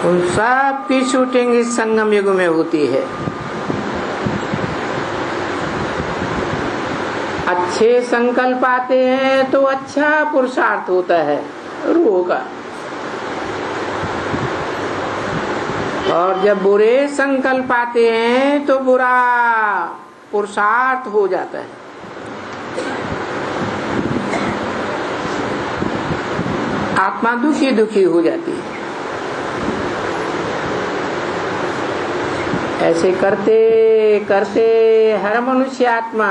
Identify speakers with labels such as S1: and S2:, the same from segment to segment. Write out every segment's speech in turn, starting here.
S1: उन सब की शूटिंग इस संगम युग में होती है। अच्छे संकल्प आते हैं तो अच्छा पुरुषार्थ होता है रूह का, और जब बुरे संकल्प आते हैं तो बुरा पुरुषार्थ हो जाता है। आत्मा दुखी दुखी हो जाती है। ऐसे करते करते हर मनुष्य आत्मा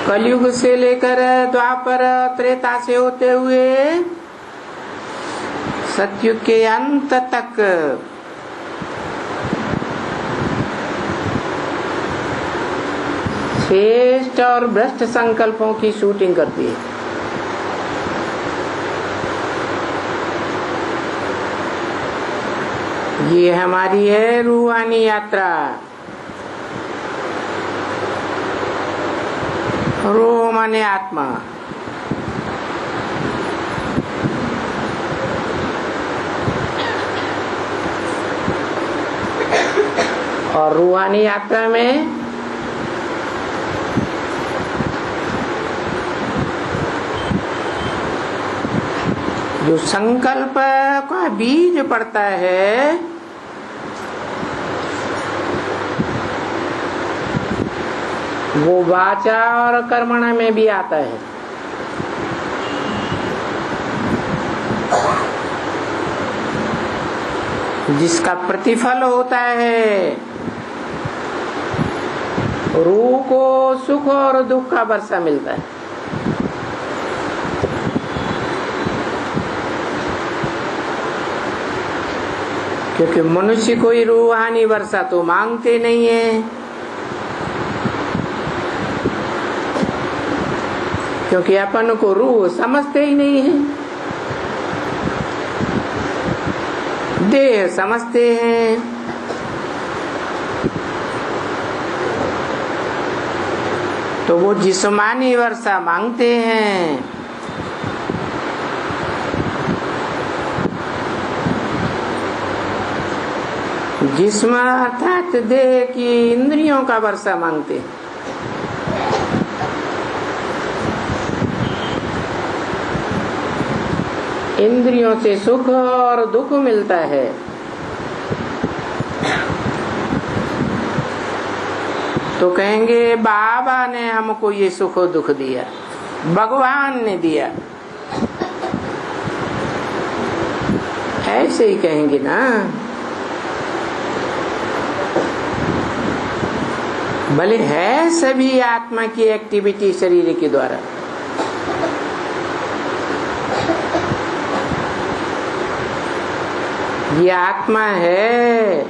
S1: कलयुग से लेकर द्वापर त्रेता से होते हुए सतयुग के अंत तक श्रेष्ठ और भ्रष्ट संकल्पों की शूटिंग करती है। ये हमारी है रूहानी यात्रा। रूह माने आत्मा। और रूहानी यात्रा में जो संकल्प का बीज पड़ता है वो वाचा और कर्मणा में भी आता है। जिसका प्रतिफल होता है रूह को सुख और दुख का वर्षा मिलता है। क्योंकि मनुष्य कोई रूहानी वर्षा तो मांगते नहीं है, क्योंकि अपन को रूह समझते ही नहीं है, देह समझते हैं। तो वो जिस्मानी वर्षा मांगते हैं। जिस्म अर्थात देह की इंद्रियों का वर्षा मांगते हैं। इंद्रियों से सुख और दुख मिलता है। तो कहेंगे बाबा ने हमको ये सुख दुख दिया, भगवान ने दिया, ऐसे ही कहेंगे ना। भले है सभी आत्मा की एक्टिविटी शरीर के द्वारा, ये आत्मा है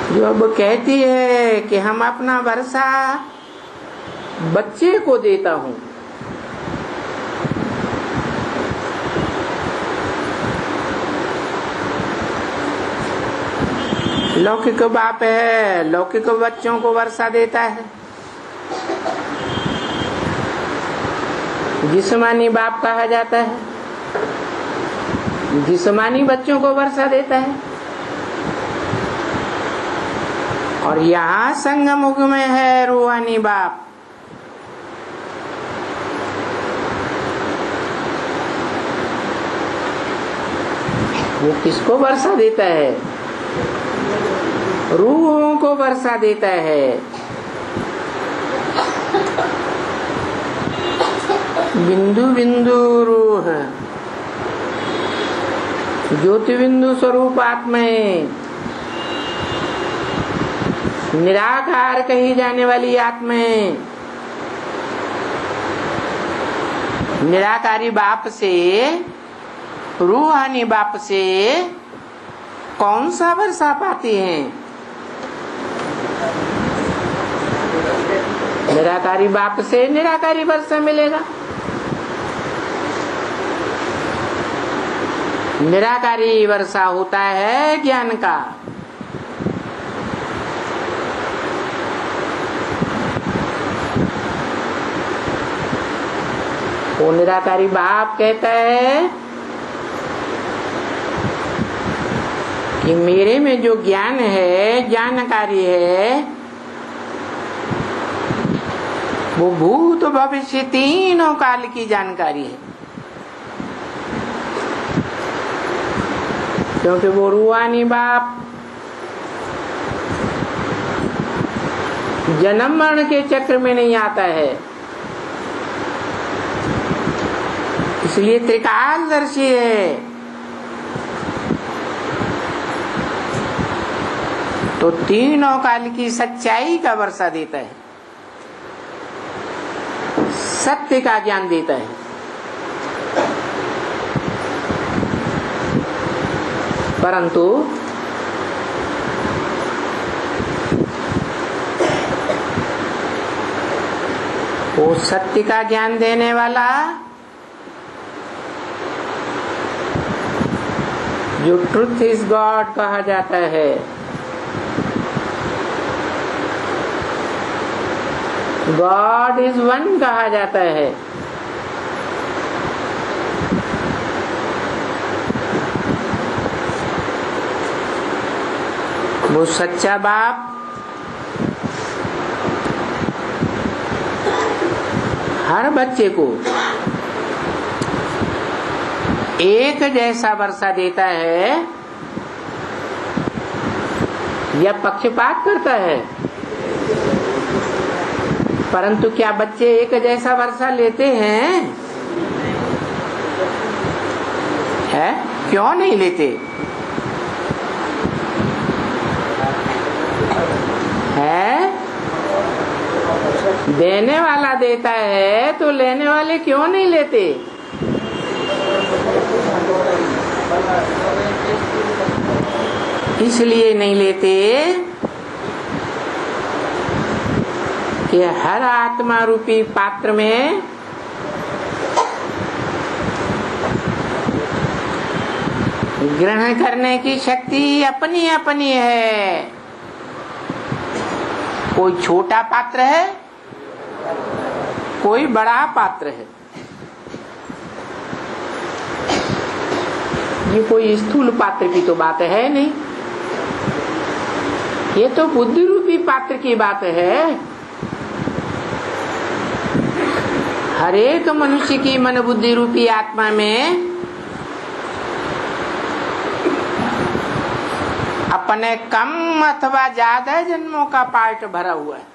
S1: जो अब कहती है कि हम अपना वर्षा बच्चे को देता हूं। लौकिक बाप है, लौकिक बच्चों को वर्षा देता है। जिस्मानी बाप कहा जाता है, जिस्मानी बच्चों को वर्षा देता है। और यहाँ संगम युग में है रूहानी बाप। वो किसको वर्षा देता है? रूहों को वर्षा देता है। बिंदु बिंदु रूह, ज्योति बिंदु स्वरूप आत्माएं, निराकार कही जाने वाली आत्माएं निराकारी बाप से, रूहानी बाप से कौन सा वर्षा पाती हैं? निराकारी बाप से निराकारी वर्षा मिलेगा। निराकारी वर्षा होता है ज्ञान का। वो निराकारी बाप कहता है कि मेरे में जो ज्ञान है, जानकारी है, वो भूत भविष्य तीनों काल की जानकारी है। क्योंकि वो रूहानी बाप जन्म मरण के चक्र में नहीं आता है, इसलिए त्रिकालदर्शी है। तो तीनों काल की सच्चाई का वर्षा देता है, सत्य का ज्ञान देता है। परंतु वो सत्य का ज्ञान देने वाला जो ट्रुथ इज गॉड कहा जाता है, गॉड इज वन कहा जाता है, वो सच्चा बाप हर बच्चे को एक जैसा वर्षा देता है या पक्षपात करता है। परंतु क्या बच्चे एक जैसा वर्षा लेते हैं? है? क्यों नहीं लेते? है? देने वाला देता है तो लेने वाले क्यों नहीं लेते? इसलिए नहीं लेते कि हर आत्मा रूपी पात्र में ग्रहण करने की शक्ति अपनी अपनी है। कोई छोटा पात्र है, कोई बड़ा पात्र है। ये कोई स्थूल पात्र की तो बात है नहीं, ये तो बुद्धि रूपी पात्र की बात है। हर एक मनुष्य की मन बुद्धि रूपी आत्मा में अपने कम अथवा ज्यादा जन्मों का पार्ट भरा हुआ है।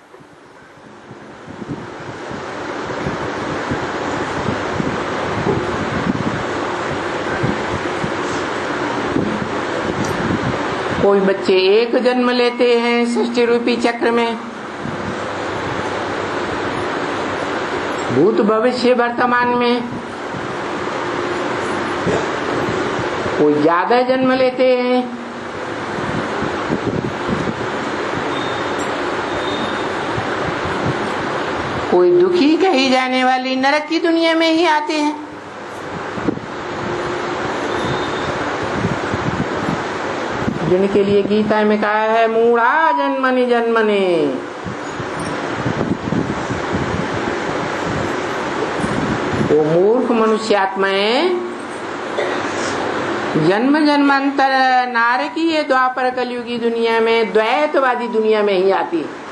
S1: कोई बच्चे एक जन्म लेते हैं सृष्टि रूपी चक्र में, भूत भविष्य वर्तमान में। कोई ज्यादा जन्म लेते हैं, कोई दुखी कही जाने वाली नरक की दुनिया में ही आते हैं। जिनके लिए गीता में कहा है मूढ़ा जन्मनि जन्मने, वो मूर्ख मनुष्य आत्माएं जन्म जन्मांतर नारकीय द्वापर कलयुगी दुनिया में, द्वैतवादी दुनिया में ही आती है,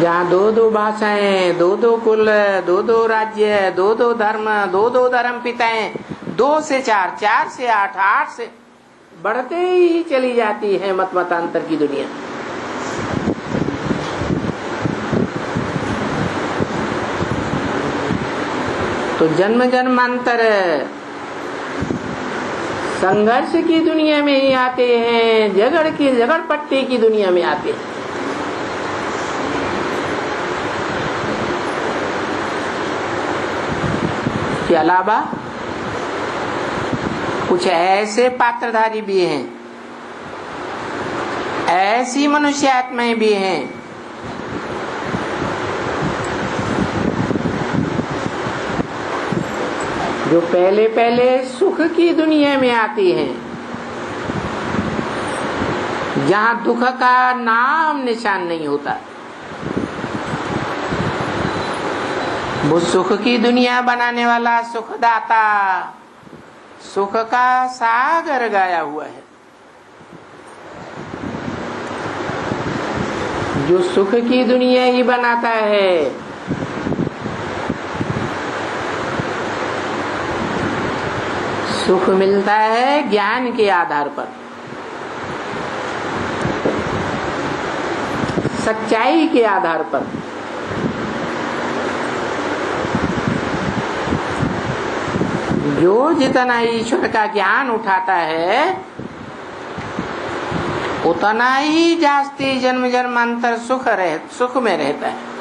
S1: जहाँ दो दो भाषाएं, दो दो कुल, दो दो राज्य, दो दो धर्म, दो दो धर्म पिताएं, 2 से 4, 4 से 8, 8 से बढ़ते ही चली जाती है मत मतांतर की दुनिया। तो जन्म जन्मांतर संघर्ष की दुनिया में ही आते हैं, झगड़ पट्टी की दुनिया में आते हैं। के अलावा कुछ ऐसे पात्रधारी भी हैं, ऐसी मनुष्य आत्माएं भी हैं जो पहले पहले सुख की दुनिया में आती हैं, जहाँ दुख का नाम निशान नहीं होता। वो सुख की दुनिया बनाने वाला सुखदाता, सुख का सागर गाया हुआ है। जो सुख की दुनिया ही बनाता है, सुख मिलता है ज्ञान के आधार पर, सच्चाई के आधार पर। जो जितना ईश्वर का ज्ञान उठाता है उतना ही जास्ती जन्म जन्मांतर सुख में रहता है।